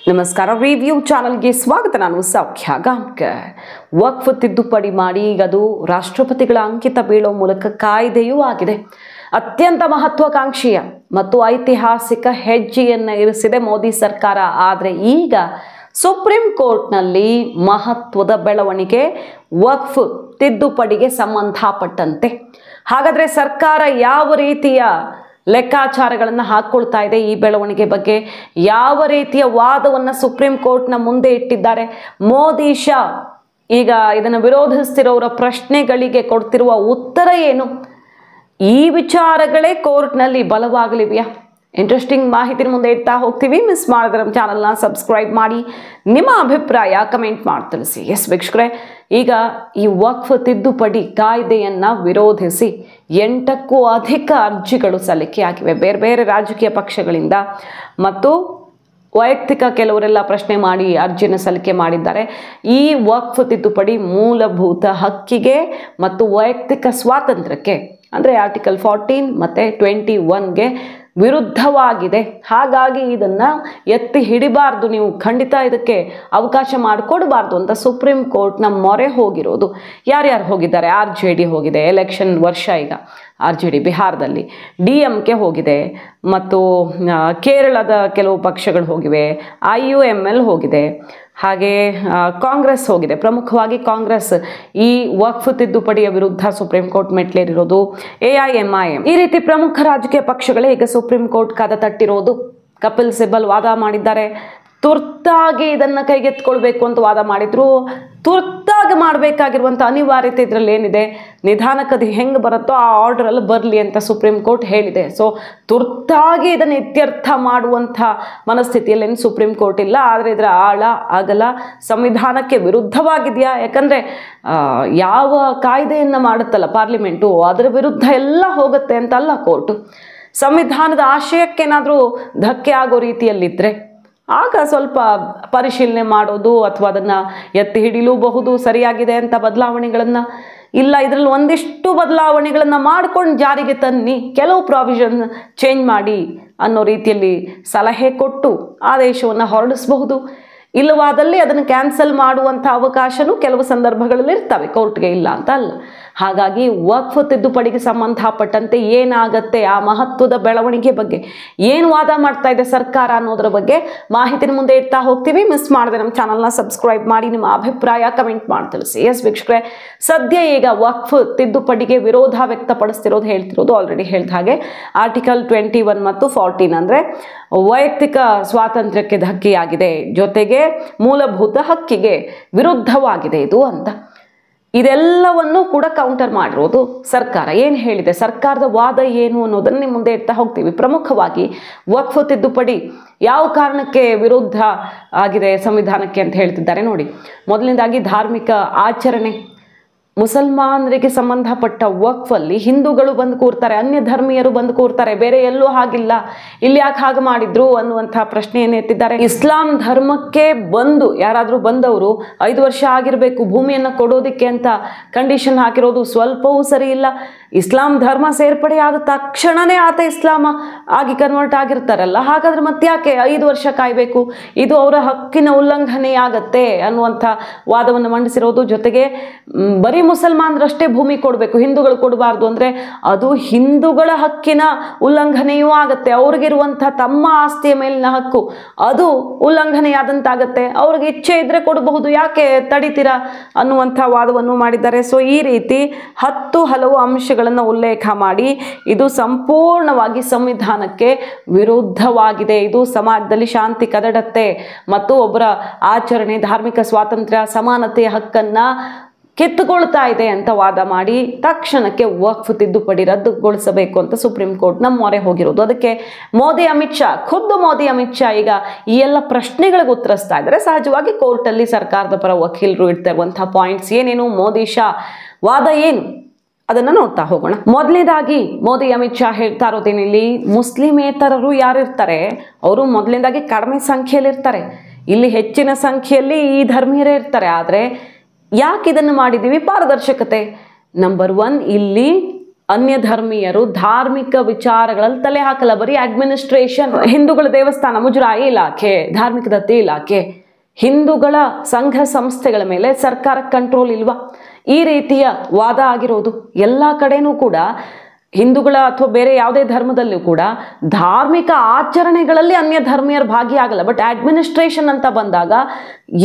ನಮಸ್ಕಾರ ರಿವ್ಯೂ ಚಾನೆಲ್ಗೆ ಸ್ವಾಗತ. ನಾನು ಸೌಖ್ಯ ಗಾಂವ್ಕರ್. ವಕ್ಫ್ ತಿದ್ದುಪಡಿ ಮಾಡಿ ಈಗ ಅದು ರಾಷ್ಟ್ರಪತಿಗಳ ಅಂಕಿತ ಬೀಳೋ ಮೂಲಕ ಕಾಯ್ದೆಯೂ ಆಗಿದೆ. ಅತ್ಯಂತ ಮಹತ್ವಾಕಾಂಕ್ಷೀಯ ಮತ್ತು ಐತಿಹಾಸಿಕ ಹೆಜ್ಜೆಯನ್ನು ಇರಿಸಿದೆ ಮೋದಿ ಸರ್ಕಾರ. ಆದರೆ ಈಗ ಸುಪ್ರೀಂ ಕೋರ್ಟ್ನಲ್ಲಿ ಮಹತ್ವದ ಬೆಳವಣಿಗೆ ವಕ್ಫ್ ತಿದ್ದುಪಡಿಗೆ ಸಂಬಂಧಪಟ್ಟಂತೆ. ಹಾಗಾದರೆ ಸರ್ಕಾರ ಯಾವ ರೀತಿಯ ಲೆಕ್ಕಾಚಾರಗಳನ್ನು ಹಾಕ್ಕೊಳ್ತಾ ಇದೆ, ಈ ಬೆಳವಣಿಗೆ ಬಗ್ಗೆ ಯಾವ ರೀತಿಯ ವಾದವನ್ನು ಸುಪ್ರೀಂ ಕೋರ್ಟ್ನ ಮುಂದೆ ಇಟ್ಟಿದ್ದಾರೆ, ಮೋದಿ ಶಾ ಈಗ ಇದನ್ನು ವಿರೋಧಿಸ್ತಿರೋರ ಪ್ರಶ್ನೆಗಳಿಗೆ ಕೊಡ್ತಿರುವ ಉತ್ತರ ಏನು, ಈ ವಿಚಾರಗಳೇ ಕೋರ್ಟ್ನಲ್ಲಿ ಬಲವಾಗಲಿವೆಯಾ? ಇಂಟ್ರೆಸ್ಟಿಂಗ್ ಮಾಹಿತಿ ಮುಂದೆ ಇಡ್ತಾ ಹೋಗ್ತೀವಿ. ಮಿಸ್ ಮಾಡಿದ್ರೆ ನಮ್ಮ ಚಾನಲ್ನ ಸಬ್ಸ್ಕ್ರೈಬ್ ಮಾಡಿ, ನಿಮ್ಮ ಅಭಿಪ್ರಾಯ ಕಮೆಂಟ್ ಮಾಡಿ ತಿಳಿಸಿ. ಎಸ್ ವೀಕ್ಷಕರೇ, ಈಗ ಈ ವಕ್ಫ್ ತಿದ್ದುಪಡಿ ಕಾಯ್ದೆಯನ್ನು ವಿರೋಧಿಸಿ 8ಕ್ಕೂ ಅಧಿಕ ಅರ್ಜಿಗಳು ಸಲ್ಲಿಕೆಯಾಗಿವೆ ಬೇರೆ ಬೇರೆ ರಾಜಕೀಯ ಪಕ್ಷಗಳಿಂದ ಮತ್ತು ವೈಯಕ್ತಿಕ ಕೆಲವರೆಲ್ಲ ಪ್ರಶ್ನೆ ಮಾಡಿ ಅರ್ಜಿಯನ್ನು ಸಲ್ಲಿಕೆ ಮಾಡಿದ್ದಾರೆ. ಈ ವಕ್ಫ್ ತಿದ್ದುಪಡಿ ಮೂಲಭೂತ ಹಕ್ಕಿಗೆ ಮತ್ತು ವೈಯಕ್ತಿಕ ಸ್ವಾತಂತ್ರ್ಯಕ್ಕೆ ಅಂದರೆ ಆರ್ಟಿಕಲ್ 14 ಮತ್ತು 21ಗೆ ವಿರುದ್ಧವಾಗಿದೆ. ಹಾಗಾಗಿ ಇದನ್ನು ಎತ್ತಿ ಹಿಡಿಬಾರ್ದು, ನೀವು ಖಂಡಿತ ಇದಕ್ಕೆ ಅವಕಾಶ ಮಾಡಿಕೊಡಬಾರ್ದು ಅಂತ ಸುಪ್ರೀಂ ಕೋರ್ಟ್ನ ಮೊರೆ ಹೋಗಿರೋದು. ಯಾರ್ಯಾರು ಹೋಗಿದ್ದಾರೆ? RJD ಹೋಗಿದೆ, ಎಲೆಕ್ಷನ್ ವರ್ಷ ಈಗ RJD ಬಿಹಾರದಲ್ಲಿ, DMK ಹೋಗಿದೆ ಮತ್ತು ಕೇರಳದ ಕೆಲವು ಪಕ್ಷಗಳು ಹೋಗಿವೆ, IUML ಹೋಗಿದೆ, ಹಾಗೆ ಕಾಂಗ್ರೆಸ್ ಹೋಗಿದೆ. ಪ್ರಮುಖವಾಗಿ ಕಾಂಗ್ರೆಸ್ ಈ ವಕ್ಫ್ ತಿದ್ದುಪಡಿಯ ವಿರುದ್ಧ ಸುಪ್ರೀಂ ಕೋರ್ಟ್ ಮೆಟ್ಲೇರಿರೋದು, AIMIM ಈ ರೀತಿ ಪ್ರಮುಖ ರಾಜಕೀಯ ಪಕ್ಷಗಳೇ ಈಗ ಸುಪ್ರೀಂ ಕೋರ್ಟ್ ಕದ ತಟ್ಟಿರೋದು. ಕಪಿಲ್ ಸಿಬಲ್ ವಾದ ಮಾಡಿದ್ದಾರೆ, ತುರ್ತಾಗಿ ಇದನ್ನು ಕೈಗೆತ್ಕೊಳ್ಬೇಕು ಅಂತ ವಾದ ಮಾಡಿದ್ರು. ತುರ್ತಾಗಿ ಮಾಡಬೇಕಾಗಿರುವಂಥ ಅನಿವಾರ್ಯತೆ ಇದರಲ್ಲಿ ಏನಿದೆ, ನಿಧಾನಕ್ಕದು ಹೆಂಗೆ ಬರುತ್ತೋ ಆ ಆರ್ಡರಲ್ಲಿ ಬರಲಿ ಅಂತ ಸುಪ್ರೀಂ ಕೋರ್ಟ್ ಹೇಳಿದೆ. ಸೊ ತುರ್ತಾಗಿ ಇದನ್ನು ಇತ್ಯರ್ಥ ಮಾಡುವಂಥ ಮನಸ್ಥಿತಿಯಲ್ಲಿ ಸುಪ್ರೀಂ ಕೋರ್ಟ್ ಇಲ್ಲ. ಆದರೆ ಇದರ ಆಳ ಅಗಲ ಸಂವಿಧಾನಕ್ಕೆ ವಿರುದ್ಧವಾಗಿದೆಯಾ? ಯಾಕಂದರೆ ಯಾವ ಕಾಯ್ದೆಯನ್ನು ಮಾಡುತ್ತಲ್ಲ ಪಾರ್ಲಿಮೆಂಟು, ಅದರ ವಿರುದ್ಧ ಎಲ್ಲ ಹೋಗುತ್ತೆ ಅಂತಲ್ಲ ಕೋರ್ಟು. ಸಂವಿಧಾನದ ಆಶಯಕ್ಕೇನಾದರೂ ಧಕ್ಕೆ ಆಗೋ ರೀತಿಯಲ್ಲಿದ್ದರೆ ಆಗ ಸ್ವಲ್ಪ ಪರಿಶೀಲನೆ ಮಾಡೋದು ಅಥವಾ ಅದನ್ನು ಎತ್ತಿ ಹಿಡಿಲೂಬಹುದು, ಸರಿಯಾಗಿದೆ ಅಂತ ಬದಲಾವಣೆಗಳನ್ನು. ಇಲ್ಲ, ಇದರಲ್ಲಿ ಒಂದಿಷ್ಟು ಬದಲಾವಣೆಗಳನ್ನು ಮಾಡ್ಕೊಂಡು ಜಾರಿಗೆ ತನ್ನಿ, ಕೆಲವು ಪ್ರಾವಿಷನ್ ಚೇಂಜ್ ಮಾಡಿ ಅನ್ನೋ ರೀತಿಯಲ್ಲಿ ಸಲಹೆ ಕೊಟ್ಟು ಆದೇಶವನ್ನು ಹೊರಡಿಸಬಹುದು. ಇಲ್ಲವಾದಲ್ಲಿ ಅದನ್ನು ಕ್ಯಾನ್ಸಲ್ ಮಾಡುವಂಥ ಅವಕಾಶನೂ ಕೆಲವು ಸಂದರ್ಭಗಳಲ್ಲಿ ಇರ್ತವೆ, ಕೋರ್ಟ್ಗೆ ಇಲ್ಲ ಅಂತ ಅಲ್ಲ. ಹಾಗಾಗಿ ವಕ್ಫ್ ತಿದ್ದುಪಡಿಗೆ ಸಂಬಂಧಪಟ್ಟಂತೆ ಏನಾಗತ್ತೆ, ಆ ಮಹತ್ವದ ಬೆಳವಣಿಗೆ ಬಗ್ಗೆ ಏನು ವಾದ ಮಾಡ್ತಾ ಇದೆ ಸರ್ಕಾರ ಅನ್ನೋದ್ರ ಬಗ್ಗೆ ಮಾಹಿತಿನ ಮುಂದೆ ಇಡ್ತಾ ಹೋಗ್ತೀವಿ. ಮಿಸ್ ಮಾಡಿದ್ರೆ ನಮ್ಮ ಚಾನಲ್ನ ಸಬ್ಸ್ಕ್ರೈಬ್ ಮಾಡಿ, ನಿಮ್ಮ ಅಭಿಪ್ರಾಯ ಕಮೆಂಟ್ ಮಾಡಿ ತಿಳಿಸಿ. ಎಸ್ ವೀಕ್ಷಕರೇ, ಸದ್ಯ ಈಗ ವಕ್ಫ್ ತಿದ್ದುಪಡಿಗೆ ವಿರೋಧ ವ್ಯಕ್ತಪಡಿಸ್ತಿರೋದು, ಹೇಳ್ತಿರೋದು ಆಲ್ರೆಡಿ ಹೇಳಿದ ಹಾಗೆ ಆರ್ಟಿಕಲ್ 21 ಮತ್ತು 14 ಅಂದರೆ ವೈಯಕ್ತಿಕ ಸ್ವಾತಂತ್ರ್ಯಕ್ಕೆ ಧಕ್ಕೆಯಾಗಿದೆ, ಜೊತೆಗೆ ಮೂಲಭೂತ ಹಕ್ಕಿಗೆ ವಿರುದ್ಧವಾಗಿದೆ ಇದು ಅಂತ. ಇದೆಲ್ಲವನ್ನೂ ಕೂಡ ಕೌಂಟರ್ ಮಾಡಿರೋದು ಸರ್ಕಾರ. ಏನು ಹೇಳಿದೆ, ಸರ್ಕಾರದ ವಾದ ಏನು ಅನ್ನೋದನ್ನು ನಿಮ್ಮ ಮುಂದೆ ಇಡ್ತಾ ಹೋಗ್ತೀವಿ. ಪ್ರಮುಖವಾಗಿ ವಕ್ಫ್ ತಿದ್ದುಪಡಿ ಯಾವ ಕಾರಣಕ್ಕೆ ವಿರುದ್ಧ ಆಗಿದೆ ಸಂವಿಧಾನಕ್ಕೆ ಅಂತ ಹೇಳ್ತಿದ್ದಾರೆ ನೋಡಿ. ಮೊದಲನೇದಾಗಿ ಧಾರ್ಮಿಕ ಆಚರಣೆ. ಮುಸಲ್ಮಾನರಿಗೆ ಸಂಬಂಧಪಟ್ಟ ವಕ್ಫಲ್ಲಿ ಹಿಂದೂಗಳು ಬಂದು ಕೂರ್ತಾರೆ, ಅನ್ಯ ಧರ್ಮೀಯರು ಬಂದು ಕೂರ್ತಾರೆ, ಬೇರೆ ಎಲ್ಲೂ ಹಾಗಿಲ್ಲ, ಇಲ್ಲಿ ಯಾಕೆ ಹಾಗೆ ಮಾಡಿದ್ರು ಅನ್ನುವಂಥ ಪ್ರಶ್ನೆಯನ್ನು ಎತ್ತಿದ್ದಾರೆ. ಇಸ್ಲಾಂ ಧರ್ಮಕ್ಕೆ ಬಂದು ಯಾರಾದರೂ ಬಂದವರು 5 ವರ್ಷ ಆಗಿರಬೇಕು ಭೂಮಿಯನ್ನು ಕೊಡೋದಕ್ಕೆ ಅಂತ ಕಂಡೀಷನ್ ಹಾಕಿರೋದು ಸ್ವಲ್ಪವೂ ಸರಿ ಇಲ್ಲ. ಇಸ್ಲಾಂ ಧರ್ಮ ಸೇರ್ಪಡೆ ಆದ ತಕ್ಷಣವೇ ಆತ ಇಸ್ಲಾಮ ಆಗಿ ಕನ್ವರ್ಟ್ ಆಗಿರ್ತಾರಲ್ಲ, ಹಾಗಾದ್ರೆ ಮತ್ತೆ ಯಾಕೆ 5 ವರ್ಷ ಕಾಯಬೇಕು? ಇದು ಅವರ ಹಕ್ಕಿನ ಉಲ್ಲಂಘನೆಯಾಗತ್ತೆ ಅನ್ನುವಂಥ ವಾದವನ್ನು ಮಂಡಿಸಿರೋದು. ಜೊತೆಗೆ ಬರೀ ಮುಸಲ್ಮಾನರಷ್ಟೇ ಭೂಮಿ ಕೊಡಬೇಕು, ಹಿಂದೂಗಳು ಕೊಡಬಾರ್ದು ಅಂದರೆ ಅದು ಹಿಂದೂಗಳ ಹಕ್ಕಿನ ಉಲ್ಲಂಘನೆಯೂ ಆಗತ್ತೆ. ಅವ್ರಿಗಿರುವಂಥ ತಮ್ಮ ಆಸ್ತಿಯ ಮೇಲಿನ ಹಕ್ಕು ಅದು ಉಲ್ಲಂಘನೆಯಾದಂತಾಗತ್ತೆ. ಅವ್ರಿಗೆ ಇಚ್ಛೆ ಇದ್ದರೆ ಕೊಡಬಹುದು, ಯಾಕೆ ತಡಿತೀರಾ ಅನ್ನುವಂಥ ವಾದವನ್ನು ಮಾಡಿದ್ದಾರೆ. ಸೊ ಈ ರೀತಿ 10 ಹಲವು ಅಂಶಗಳನ್ನು ಉಲ್ಲೇಖ ಮಾಡಿ ಇದು ಸಂಪೂರ್ಣವಾಗಿ ಸಂವಿಧಾನಕ್ಕೆ ವಿರುದ್ಧವಾಗಿದೆ, ಇದು ಸಮಾಜದಲ್ಲಿ ಶಾಂತಿ ಕದಡತ್ತೆ ಮತ್ತು ಒಬ್ಬರ ಆಚರಣೆ, ಧಾರ್ಮಿಕ ಸ್ವಾತಂತ್ರ್ಯ, ಸಮಾನತೆಯ ಹಕ್ಕನ್ನು ಕಿತ್ತುಕೊಳ್ತಾ ಇದೆ ಅಂತ ವಾದ ಮಾಡಿ ತಕ್ಷಣಕ್ಕೆ ವಕ್ಫ್ ತಿದ್ದುಪಡಿ ರದ್ದುಗೊಳಿಸಬೇಕು ಅಂತ ಸುಪ್ರೀಂ ಕೋರ್ಟ್ ನಮ್ಮ ಮೊರೆ ಹೋಗಿರೋದು. ಅದಕ್ಕೆ ಮೋದಿ ಅಮಿತ್ ಶಾ, ಖುದ್ದು ಮೋದಿ ಅಮಿತ್ ಶಾ ಈಗ ಈ ಎಲ್ಲ ಪ್ರಶ್ನೆಗಳಿಗೆ ಉತ್ತರಿಸ್ತಾ ಇದ್ದಾರೆ. ಸಹಜವಾಗಿ ಕೋರ್ಟಲ್ಲಿ ಸರ್ಕಾರದ ಪರ ವಕೀಲರು ಇಡ್ತಾ ಇರುವಂತಹ ಪಾಯಿಂಟ್ಸ್ ಏನೇನು, ಮೋದಿ ಶಾ ವಾದ ಏನು ಅದನ್ನು ನೋಡ್ತಾ ಹೋಗೋಣ. ಮೊದಲನೇದಾಗಿ ಮೋದಿ ಅಮಿತ್ ಶಾ ಹೇಳ್ತಾ ಇರೋದೇನಿಲ್ಲಿ, ಮುಸ್ಲಿಮೇತರರು ಯಾರಿರ್ತಾರೆ ಅವರು ಮೊದಲನೇದಾಗಿ ಕಡಿಮೆ ಸಂಖ್ಯೆಯಲ್ಲಿ ಇರ್ತಾರೆ, ಇಲ್ಲಿ ಹೆಚ್ಚಿನ ಸಂಖ್ಯೆಯಲ್ಲಿ ಈ ಧರ್ಮೀಯರೇ ಇರ್ತಾರೆ. ಆದರೆ ಯಾಕೆ ಇದನ್ನು ಮಾಡಿದ್ದೀವಿ? ಪಾರದರ್ಶಕತೆ. ನಂಬರ್ 1, ಇಲ್ಲಿ ಅನ್ಯ ಧರ್ಮೀಯರು ಧಾರ್ಮಿಕ ವಿಚಾರಗಳಲ್ಲಿ ತಲೆ ಹಾಕಲ್ಲ. ಬರೀ ಅಡ್ಮಿನಿಸ್ಟ್ರೇಷನ್, ಹಿಂದೂಗಳ ದೇವಸ್ಥಾನ, ಮುಜರಾಯಿ ಇಲಾಖೆ, ಧಾರ್ಮಿಕ ದತ್ತಿ ಇಲಾಖೆ, ಹಿಂದೂಗಳ ಸಂಘ ಸಂಸ್ಥೆಗಳ ಮೇಲೆ ಸರ್ಕಾರ ಕಂಟ್ರೋಲ್ ಇಲ್ವಾ, ಈ ರೀತಿಯ ವಾದ ಆಗಿರೋದು. ಎಲ್ಲ ಕಡೆನೂ ಕೂಡ ಹಿಂದೂಗಳ ಅಥವಾ ಬೇರೆ ಯಾವುದೇ ಧರ್ಮದಲ್ಲೂ ಕೂಡ ಧಾರ್ಮಿಕ ಆಚರಣೆಗಳಲ್ಲಿ ಅನ್ಯ ಧರ್ಮೀಯರು ಭಾಗಿಯಾಗಲ್ಲ. ಬಟ್ ಅಡ್ಮಿನಿಸ್ಟ್ರೇಷನ್ ಅಂತ ಬಂದಾಗ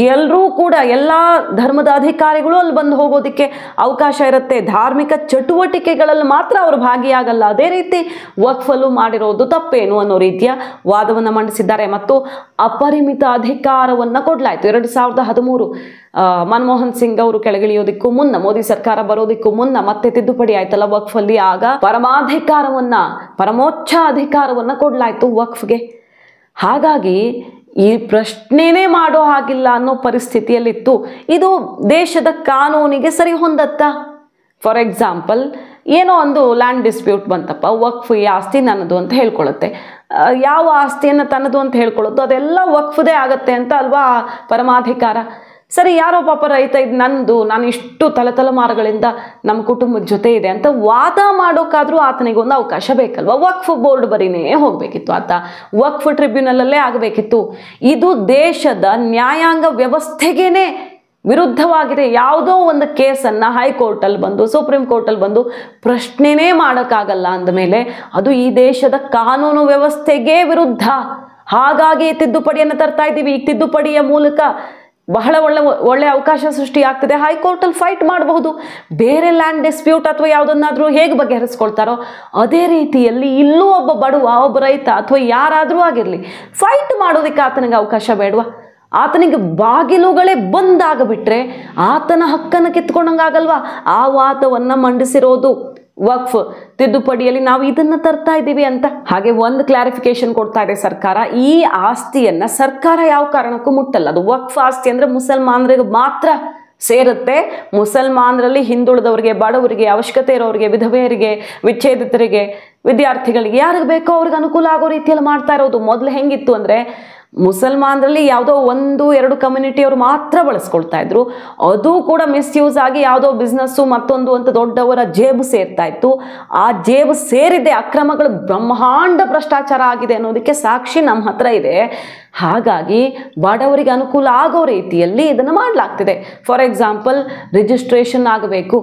ಎಲ್ಲರೂ ಕೂಡ ಎಲ್ಲ ಧರ್ಮದ ಅಧಿಕಾರಿಗಳು ಅಲ್ಲಿ ಬಂದು ಹೋಗೋದಕ್ಕೆ ಅವಕಾಶ ಇರುತ್ತೆ. ಧಾರ್ಮಿಕ ಚಟುವಟಿಕೆಗಳಲ್ಲಿ ಮಾತ್ರ ಅವರು ಭಾಗಿಯಾಗಲ್ಲ. ಅದೇ ರೀತಿ ವಕ್ಫಲ್ಲೂ ಮಾಡಿರೋದು ತಪ್ಪೇನು ಅನ್ನೋ ರೀತಿಯ ವಾದವನ್ನು ಮಂಡಿಸಿದ್ದಾರೆ. ಮತ್ತು ಅಪರಿಮಿತ ಅಧಿಕಾರವನ್ನು ಕೊಡಲಾಯಿತು. 2013 ಮನಮೋಹನ್ ಸಿಂಗ್ ಅವರು ಕೆಳಗಿಳಿಯೋದಕ್ಕೂ ಮುನ್ನ, ಮೋದಿ ಸರ್ಕಾರ ಬರೋದಕ್ಕೂ ಮುನ್ನ ಮತ್ತೆ ತಿದ್ದುಪಡಿ ಆಯ್ತಲ್ಲ ವಕ್ಫಲ್ಲಿ. ಆಗ ಪರಮಾಧಿಕಾರವನ್ನ, ಪರಮೋಚ್ಚ ಅಧಿಕಾರವನ್ನ ಕೊಡಲಾಯಿತು ವಕ್ಫ್ಗೆ. ಹಾಗಾಗಿ ಈ ಪ್ರಶ್ನೆನೇ ಮಾಡೋ ಹಾಗಿಲ್ಲ ಅನ್ನೋ ಪರಿಸ್ಥಿತಿಯಲ್ಲಿತ್ತು. ಇದು ದೇಶದ ಕಾನೂನಿಗೆ ಸರಿ ಹೊಂದತ್ತಾ? ಫಾರ್ ಎಕ್ಸಾಂಪಲ್, ಏನೋ ಒಂದು ಲ್ಯಾಂಡ್ ಡಿಸ್ಪ್ಯೂಟ್ ಬಂತಪ್ಪ, ವಕ್ಫ್ ಈ ಆಸ್ತಿ ನನ್ನದು ಅಂತ ಹೇಳ್ಕೊಳ್ಳುತ್ತೆ. ಯಾವ ಆಸ್ತಿಯನ್ನು ತನ್ನದು ಅಂತ ಹೇಳ್ಕೊಳ್ಳುತ್ತೋ ಅದೆಲ್ಲ ವಕ್ಫ್ದೇ ಆಗತ್ತೆ ಅಂತ ಅಲ್ವಾ ಪರಮಾಧಿಕಾರ. ಸರಿ, ಯಾರೋ ಪಾಪ ರೈತ ಇದು ನಂದು, ನಾನು ಇಷ್ಟು ತಲೆತಲೆಮಾರುಗಳಿಂದ ನಮ್ಮ ಕುಟುಂಬದ ಜೊತೆ ಇದೆ ಅಂತ ವಾದ ಮಾಡೋಕ್ಕಾದ್ರೂ ಆತನಿಗೊಂದು ಅವಕಾಶ ಬೇಕಲ್ವ. ವಕ್ಫ್ ಬೋರ್ಡ್ ಬರೀನೇ ಹೋಗಬೇಕಿತ್ತು, ಆತ ವಕ್ಫ್ ಟ್ರಿಬ್ಯುನಲಲ್ಲೇ ಆಗಬೇಕಿತ್ತು. ಇದು ದೇಶದ ನ್ಯಾಯಾಂಗ ವ್ಯವಸ್ಥೆಗೇನೆ ವಿರುದ್ಧವಾಗಿದೆ. ಯಾವುದೋ ಒಂದು ಕೇಸನ್ನು ಹೈಕೋರ್ಟಲ್ಲಿ ಬಂದು, ಸುಪ್ರೀಂ ಕೋರ್ಟಲ್ಲಿ ಬಂದು ಪ್ರಶ್ನೆನೇ ಮಾಡೋಕ್ಕಾಗಲ್ಲ ಅಂದಮೇಲೆ ಅದು ಈ ದೇಶದ ಕಾನೂನು ವ್ಯವಸ್ಥೆಗೆ ವಿರುದ್ಧ. ಹಾಗಾಗಿ ತಿದ್ದುಪಡಿಯನ್ನು ತರ್ತಾ ಇದ್ದೀವಿ. ಈ ತಿದ್ದುಪಡಿಯ ಮೂಲಕ ಬಹಳ ಒಳ್ಳೆ ಅವಕಾಶ ಸೃಷ್ಟಿ ಆಗ್ತದೆ. ಹೈಕೋರ್ಟಲ್ಲಿ ಫೈಟ್ ಮಾಡಬಹುದು. ಬೇರೆ ಲ್ಯಾಂಡ್ ಡಿಸ್ಪ್ಯೂಟ್ ಅಥವಾ ಯಾವುದನ್ನಾದ್ರೂ ಹೇಗೆ ಬಗೆಹರಿಸ್ಕೊಳ್ತಾರೋ ಅದೇ ರೀತಿಯಲ್ಲಿ ಇಲ್ಲೂ ಒಬ್ಬ ಬಡವ, ಒಬ್ಬ ರೈತ ಅಥವಾ ಯಾರಾದರೂ ಆಗಿರಲಿ ಫೈಟ್ ಮಾಡೋದಕ್ಕೆ ಆತನಿಗೆ ಅವಕಾಶ ಬೇಡವಾ? ಆತನಿಗೆ ಬಾಗಿಲುಗಳೇ ಬಂದಾಗಬಿಟ್ರೆ ಆತನ ಹಕ್ಕನ್ನು ಕಿತ್ಕೊಂಡಂಗಾಗಲ್ವಾ? ಆ ವಾದವನ್ನು ಮಂಡಿಸಿರೋದು ವಕ್ಫ್ ತಿದ್ದುಪಡಿಯಲ್ಲಿ ನಾವು ಇದನ್ನ ತರ್ತಾ ಇದ್ದೀವಿ ಅಂತ. ಹಾಗೆ ಒಂದು ಕ್ಲಾರಿಫಿಕೇಶನ್ ಕೊಡ್ತಾ ಇದೆ ಸರ್ಕಾರ. ಈ ಆಸ್ತಿಯನ್ನ ಸರ್ಕಾರ ಯಾವ ಕಾರಣಕ್ಕೂ ಮುಟ್ಟಲ್ಲ. ಅದು ವಕ್ಫ್ ಆಸ್ತಿ ಅಂದ್ರೆ ಮುಸಲ್ಮಾನರಿಗೆ ಮಾತ್ರ ಸೇರುತ್ತೆ. ಮುಸಲ್ಮಾನರಲ್ಲಿ ಹಿಂದುಳಿದವರಿಗೆ, ಬಡವರಿಗೆ, ಅವಶ್ಯಕತೆ ಇರೋರಿಗೆ, ವಿಧವೆಯರಿಗೆ, ವಿಚ್ಛೇದಿತರಿಗೆ, ವಿದ್ಯಾರ್ಥಿಗಳಿಗೆ, ಯಾರಿಗೆ ಬೇಕೋ ಅವ್ರಿಗೆ ಅನುಕೂಲ ಆಗೋ ರೀತಿಯಲ್ಲಿ ಮಾಡ್ತಾ ಇರೋದು. ಮೊದಲು ಹೆಂಗಿತ್ತು ಅಂದ್ರೆ ಮುಸಲ್ಮಾನರಲ್ಲಿ ಯಾವುದೋ 1-2 ಕಮ್ಯುನಿಟಿಯವರು ಮಾತ್ರ ಬಳಸ್ಕೊಳ್ತಾ ಇದ್ರು. ಅದು ಕೂಡ ಮಿಸ್ಯೂಸ್ ಆಗಿ ಯಾವುದೋ ಬಿಸ್ನೆಸ್ಸು ಮತ್ತೊಂದು ಅಂತ ದೊಡ್ಡವರ ಜೇಬು ಸೇರ್ತಾ ಇತ್ತು. ಆ ಜೇಬು ಸೇರಿದೆ, ಅಕ್ರಮಗಳು ಬ್ರಹ್ಮಾಂಡ ಭ್ರಷ್ಟಾಚಾರ ಆಗಿದೆ ಅನ್ನೋದಕ್ಕೆ ಸಾಕ್ಷಿ ನಮ್ಮ ಹತ್ರ ಇದೆ. ಹಾಗಾಗಿ ಬಡವರಿಗೆ ಅನುಕೂಲ ಆಗೋ ರೀತಿಯಲ್ಲಿ ಇದನ್ನು ಮಾಡಲಾಗ್ತಿದೆ. ಫಾರ್ ಎಕ್ಸಾಂಪಲ್, ರಿಜಿಸ್ಟ್ರೇಷನ್ ಆಗಬೇಕು.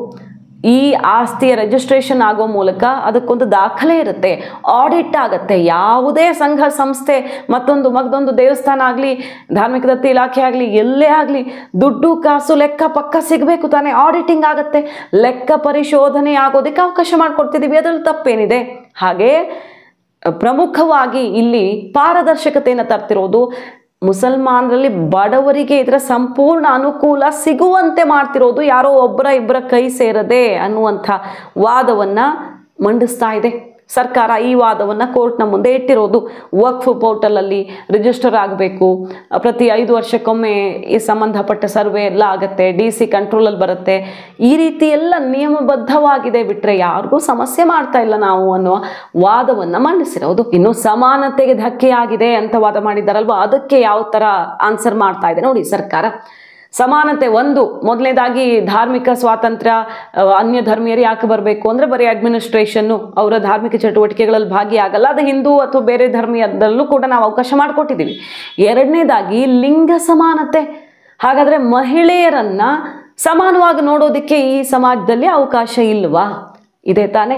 ಈ ಆಸ್ತಿಯ ರಿಜಿಸ್ಟ್ರೇಷನ್ ಆಗೋ ಮೂಲಕ ಅದಕ್ಕೊಂದು ದಾಖಲೆ ಇರುತ್ತೆ, ಆಡಿಟ್ ಆಗುತ್ತೆ. ಯಾವುದೇ ಸಂಘ ಸಂಸ್ಥೆ, ಮತ್ತೊಂದು ದೇವಸ್ಥಾನ ಆಗಲಿ, ಧಾರ್ಮಿಕ ದತ್ತಿ ಇಲಾಖೆ ಆಗಲಿ, ಎಲ್ಲೇ ಆಗಲಿ ದುಡ್ಡು ಕಾಸು ಲೆಕ್ಕ ಪಕ್ಕ ಸಿಗಬೇಕು ತಾನೇ. ಆಡಿಟಿಂಗ್ ಆಗುತ್ತೆ, ಲೆಕ್ಕ ಪರಿಶೋಧನೆ ಆಗೋದಕ್ಕೆ ಅವಕಾಶ ಮಾಡಿಕೊಡ್ತಿದ್ದೀವಿ. ಅದರಲ್ಲಿ ತಪ್ಪೇನಿದೆ? ಹಾಗೆ ಪ್ರಮುಖವಾಗಿ ಇಲ್ಲಿ ಪಾರದರ್ಶಕತೆಯನ್ನು ತರ್ತಿರೋದು. ಮುಸಲ್ಮಾನರಲ್ಲಿ ಬಡವರಿಗೆ ಇದರ ಸಂಪೂರ್ಣ ಅನುಕೂಲ ಸಿಗುವಂತೆ ಮಾಡ್ತಿರೋದು ಯಾರೋ ಇಬ್ಬರ ಕೈ ಸೇರದೆ ಅನ್ನುವಂಥ ವಾದವನ್ನು ಮಂಡಿಸ್ತಾ ಇದೆ ಸರ್ಕಾರ. ಈ ವಾದವನ್ನು ಕೋರ್ಟ್ನ ಮುಂದೆ ಇಟ್ಟಿರೋದು. ವಕ್ಫ್ ಪೋರ್ಟಲಲ್ಲಿ ರಿಜಿಸ್ಟರ್ ಆಗಬೇಕು, ಪ್ರತಿ 5 ವರ್ಷಕ್ಕೊಮ್ಮೆ ಈ ಸಂಬಂಧಪಟ್ಟ ಸರ್ವೆ ಎಲ್ಲ ಆಗುತ್ತೆ, DC ಕಂಟ್ರೋಲಲ್ಲಿ ಬರುತ್ತೆ. ಈ ರೀತಿ ಎಲ್ಲ ನಿಯಮಬದ್ಧವಾಗಿದೆ, ಬಿಟ್ಟರೆ ಯಾರಿಗೂ ಸಮಸ್ಯೆ ಮಾಡ್ತಾ ಇಲ್ಲ ನಾವು ಅನ್ನೋ ವಾದವನ್ನು ಮಂಡಿಸಿರೋದು. ಇನ್ನು ಸಮಾನತೆಗೆ ಧಕ್ಕೆ ಆಗಿದೆ ಅಂತ ವಾದ ಮಾಡಿದ್ದಾರಲ್ವ, ಅದಕ್ಕೆ ಯಾವ ಥರ ಆನ್ಸರ್ ಮಾಡ್ತಾ ಇದೆ ನೋಡಿ ಸರ್ಕಾರ. ಸಮಾನತೆ ಮೊದಲನೇದಾಗಿ ಧಾರ್ಮಿಕ ಸ್ವಾತಂತ್ರ್ಯ, ಅನ್ಯ ಧರ್ಮೀಯರು ಯಾಕೆ ಬರಬೇಕು ಅಂದರೆ ಬರೀ ಅಡ್ಮಿನಿಸ್ಟ್ರೇಷನ್ನು, ಅವರ ಧಾರ್ಮಿಕ ಚಟುವಟಿಕೆಗಳಲ್ಲಿ ಭಾಗಿಯಾಗಲ್ಲ. ಅದು ಹಿಂದೂ ಅಥವಾ ಬೇರೆ ಧರ್ಮೀಯದಲ್ಲೂ ಕೂಡ ನಾವು ಅವಕಾಶ ಮಾಡಿಕೊಟ್ಟಿದ್ದೀವಿ. ಎರಡನೇದಾಗಿ ಲಿಂಗ ಸಮಾನತೆ. ಹಾಗಾದರೆ ಮಹಿಳೆಯರನ್ನು ಸಮಾನವಾಗಿ ನೋಡೋದಕ್ಕೆ ಈ ಸಮಾಜದಲ್ಲಿ ಅವಕಾಶ ಇಲ್ವಾ? ಇದೆ ತಾನೆ.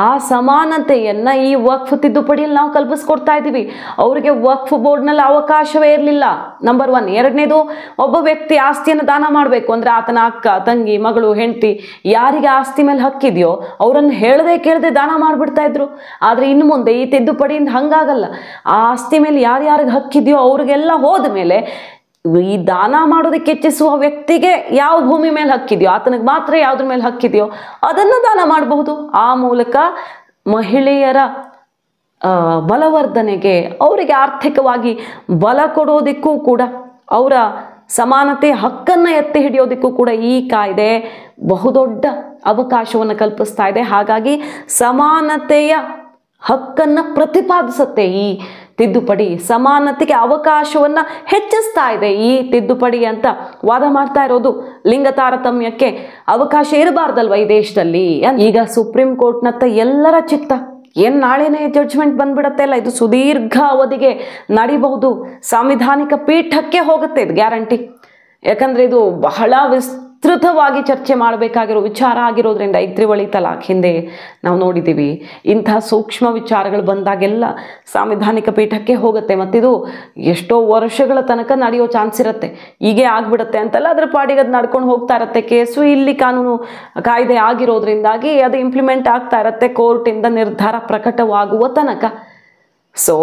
ಆ ಸಮಾನತೆಯನ್ನು ಈ ವಕ್ಫ್ ತಿದ್ದುಪಡಿಯಲ್ಲಿ ನಾವು ಕಲ್ಪಿಸ್ಕೊಡ್ತಾ ಇದ್ದೀವಿ. ಅವರಿಗೆ ವಕ್ಫ್ ಬೋರ್ಡ್ನಲ್ಲಿ ಅವಕಾಶವೇ ಇರಲಿಲ್ಲ, ನಂಬರ್ 1. ಎರಡನೇದು, ಒಬ್ಬ ವ್ಯಕ್ತಿ ಆಸ್ತಿಯನ್ನು ದಾನ ಮಾಡಬೇಕು ಅಂದರೆ ಆತನ ಅಕ್ಕ, ತಂಗಿ, ಮಗಳು, ಹೆಂಡತಿ ಯಾರಿಗೆ ಆಸ್ತಿ ಮೇಲೆ ಹಕ್ಕಿದೆಯೋ ಅವರನ್ನು ಹೇಳದೆ ಕೇಳದೆ ದಾನ ಮಾಡಿಬಿಡ್ತಾ ಇದ್ರು. ಆದರೆ ಇನ್ನು ಮುಂದೆ ಈ ತಿದ್ದುಪಡಿಯಿಂದ ಹಂಗಾಗಲ್ಲ. ಆ ಆಸ್ತಿ ಮೇಲೆ ಯಾರ್ಯಾರಿಗೆ ಹಕ್ಕಿದೆಯೋ ಅವ್ರಿಗೆಲ್ಲ ಹೋದ ಮೇಲೆ ಈ ದಾನ ಮಾಡೋದಕ್ಕೆ ಇಚ್ಛಿಸುವ ವ್ಯಕ್ತಿಗೆ ಯಾವ ಭೂಮಿ ಮೇಲೆ ಹಕ್ಕಿದೆಯೋ, ಆತನಿಗೆ ಮಾತ್ರ ಯಾವುದ್ರ ಮೇಲೆ ಹಕ್ಕಿದೆಯೋ ಅದನ್ನು ದಾನ ಮಾಡಬಹುದು. ಆ ಮೂಲಕ ಮಹಿಳೆಯರ ಬಲವರ್ಧನೆಗೆ, ಅವರಿಗೆ ಆರ್ಥಿಕವಾಗಿ ಬಲ ಕೊಡೋದಕ್ಕೂ ಕೂಡ, ಅವರ ಸಮಾನತೆ ಹಕ್ಕನ್ನು ಎತ್ತಿ ಹಿಡಿಯೋದಕ್ಕೂ ಕೂಡ ಈ ಕಾಯ್ದೆ ಬಹುದೊಡ್ಡ ಅವಕಾಶವನ್ನು ಕಲ್ಪಿಸ್ತಾ ಇದೆ. ಹಾಗಾಗಿ ಸಮಾನತೆಯ ಹಕ್ಕನ್ನು ಪ್ರತಿಪಾದಿಸುತ್ತೆ ಈ ತಿದ್ದುಪಡಿ ಸಮಾನತೆಗೆ ಅವಕಾಶವನ್ನ ಹೆಚ್ಚಿಸ್ತಾ ಇದೆ ಈ ತಿದ್ದುಪಡಿ ಅಂತ ವಾದ ಮಾಡ್ತಾ ಇರೋದು. ಲಿಂಗ ತಾರತಮ್ಯಕ್ಕೆ ಅವಕಾಶ ಇರಬಾರ್ದಲ್ವ ಈ ದೇಶದಲ್ಲಿ. ಈಗ ಸುಪ್ರೀಂ ಕೋರ್ಟ್ನತ್ತ ಎಲ್ಲರ ಚಿತ್ತ. ಏನ್ ನಾಳೆನೇ ಜಡ್ಜ್ಮೆಂಟ್ ಬಂದ್ಬಿಡತ್ತೆ ಅಲ್ಲ, ಇದು ಸುದೀರ್ಘ ಅವಧಿಗೆ ನಡಿಬಹುದು. ಸಾಂವಿಧಾನಿಕ ಪೀಠಕ್ಕೆ ಹೋಗುತ್ತೆ ಇದು ಗ್ಯಾರಂಟಿ. ಯಾಕಂದ್ರೆ ಇದು ಬಹಳ ವಿಸ್ತೃತವಾಗಿ ಚರ್ಚೆ ಮಾಡಬೇಕಾಗಿರೋ ವಿಚಾರ ಆಗಿರೋದ್ರಿಂದ ಈ ತ್ರಿವಳಿ ತಲಾಖ್ ಹಿಂದೆ ನಾವು ನೋಡಿದ್ದೀವಿ. ಇಂತಹ ಸೂಕ್ಷ್ಮ ವಿಚಾರಗಳು ಬಂದಾಗೆಲ್ಲ ಸಾಂವಿಧಾನಿಕ ಪೀಠಕ್ಕೆ ಹೋಗುತ್ತೆ. ಮತ್ತಿದು ಎಷ್ಟೋ ವರ್ಷಗಳ ತನಕ ನಡೆಯೋ ಚಾನ್ಸ್ ಇರುತ್ತೆ. ಹೀಗೆ ಆಗ್ಬಿಡುತ್ತೆ ಅಂತಲ್ಲ, ಅದ್ರ ಪಾಡಿಗೆ ಅದು ನಡ್ಕೊಂಡು ಹೋಗ್ತಾ ಇರತ್ತೆ. ಕೇಸು ಇಲ್ಲಿ ಕಾನೂನು ಕಾಯ್ದೆ ಆಗಿರೋದ್ರಿಂದಾಗಿ ಅದು ಇಂಪ್ಲಿಮೆಂಟ್ ಆಗ್ತಾ ಇರತ್ತೆ ಕೋರ್ಟಿಂದ ನಿರ್ಧಾರ ಪ್ರಕಟವಾಗುವ ತನಕ. ಸೊ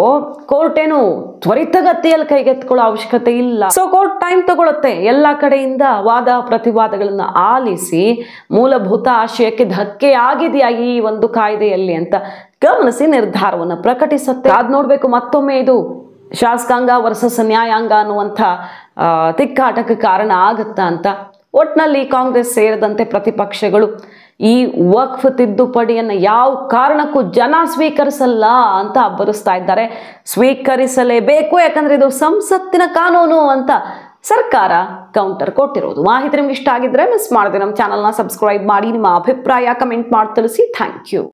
ಕೋರ್ಟ್ ಏನು ತ್ವರಿತಗತಿಯಲ್ಲಿ ಕೈಗೆತ್ತಿಕೊಳ್ಳೋ ಅವಶ್ಯಕತೆ ಇಲ್ಲ. ಸೊ ಕೋರ್ಟ್ ಟೈಮ್ ತಗೊಳುತ್ತೆ. ಎಲ್ಲ ಕಡೆಯಿಂದ ವಾದ ಪ್ರತಿವಾದಗಳನ್ನ ಆಲಿಸಿ ಮೂಲಭೂತ ಆಶಯಕ್ಕೆ ಧಕ್ಕೆ ಆಗಿದೆಯಾ ಈ ಒಂದು ಕಾಯ್ದೆಯಲ್ಲಿ ಅಂತ ಗಮನಿಸಿ ನಿರ್ಧಾರವನ್ನು ಪ್ರಕಟಿಸುತ್ತೆ. ಅದ್ ನೋಡ್ಬೇಕು ಮತ್ತೊಮ್ಮೆ ಇದು ಶಾಸಕಾಂಗ ವರ್ಸಸ್ ನ್ಯಾಯಾಂಗ ಅನ್ನುವಂಥ ತಿಕ್ಕಾಟಕ್ಕೆ ಕಾರಣ ಆಗುತ್ತಾ ಅಂತ. ಒಟ್ನಲ್ಲಿ ಕಾಂಗ್ರೆಸ್ ಸೇರಿದಂತೆ ಪ್ರತಿಪಕ್ಷಗಳು ಈ ವಕ್ಫ್ ತಿದ್ದುಪಡಿಯನ್ನು ಯಾವ ಕಾರಣಕ್ಕೂ ಜನ ಸ್ವೀಕರಿಸಲ್ಲ ಅಂತ ಅಬ್ಬರಿಸ್ತಾ ಇದ್ದಾರೆ. ಸ್ವೀಕರಿಸಲೇಬೇಕು, ಯಾಕಂದ್ರೆ ಇದು ಸಂಸತ್ತಿನ ಕಾನೂನು ಅಂತ ಸರ್ಕಾರ ಕೌಂಟರ್ ಕೊಟ್ಟಿರೋದು. ಮಾಹಿತಿ ನಿಮ್ಗೆ ಇಷ್ಟ ಆಗಿದ್ರೆ ಮಿಸ್ ಮಾಡದೆ ನಮ್ಮ ಚಾನಲ್ನ ಸಬ್ಸ್ಕ್ರೈಬ್ ಮಾಡಿ. ನಿಮ್ಮ ಅಭಿಪ್ರಾಯ ಕಮೆಂಟ್ ಮಾಡಿ ತಿಳಿಸಿ. Thank you.